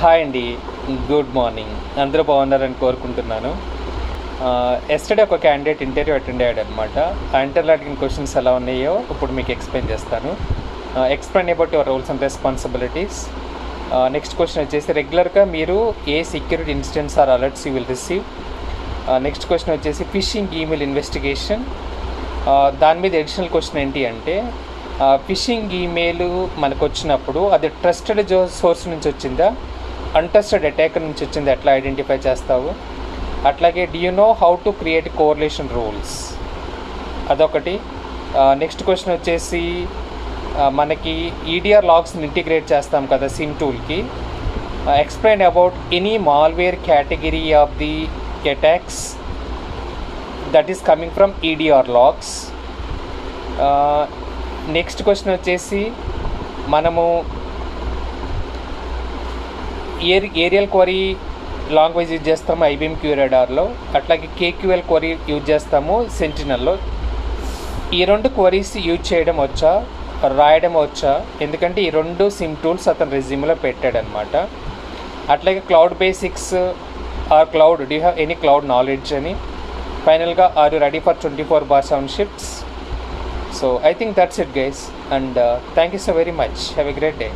Hi అండి, good morning. అందరూ బాగున్నారని కోరుకుంటున్నాను. ఎస్టర్డే ఒక క్యాండిడేట్ ఇంటర్వ్యూ అటెండ్ అయ్యాడు అనమాట. ఆ ఇంటర్వ్యూలో అడిగిన క్వశ్చన్స్ ఎలా ఉన్నాయో ఇప్పుడు మీకు ఎక్స్ప్లెయిన్ చేస్తాను. Explain about your roles and responsibilities. Next question వచ్చేసి రెగ్యులర్గా మీరు ఏ security incidents or alerts you will receive. Next question వచ్చేసి ఫిషింగ్ ఈమెయిల్ ఇన్వెస్టిగేషన్. దాని మీద అడిషనల్ క్వశ్చన్ ఏంటి అంటే ఫిషింగ్ ఈమెయిల్ మనకు వచ్చినప్పుడు అది ట్రస్టెడ్ సోర్స్ నుంచి వచ్చిందా, అన్ట్రస్టెడ్ అటాకర్ నుంచి వచ్చింది, ఎట్లా ఐడెంటిఫై చేస్తావు. అట్లాగే do you know how to create correlation rules, అదొకటి. నెక్స్ట్ క్వశ్చన్ వచ్చేసి మనకి ఈడిఆర్ లాగ్స్ని ఇంటిగ్రేట్ చేస్తాం కదా సిమ్ టూల్కి. Explain about any malware category of the attacks that is coming from EDR logs. Next question వచ్చేసి మనము ఏరియల్ క్వరీ లాంగ్వేజ్ యూజ్ చేస్తాము ఐబీఎం క్యూరెడార్లో, అట్లాగే కేక్యూఎల్ క్వరీ యూజ్ చేస్తాము సెంటినల్లో. ఈ రెండు క్వరీస్ యూజ్ చేయడం వచ్చా, రాయడం వచ్చా, ఎందుకంటే ఈ రెండు సిమ్ టూల్స్ అతను రెజ్యూమ్లో పెట్టాడనమాట. అట్లాగే cloud basics or cloud, do you have any cloud knowledge అని. ఫైనల్గా are you ready for 24/7 shifts. So I think that's it guys, and thank you so very much. Have a great day.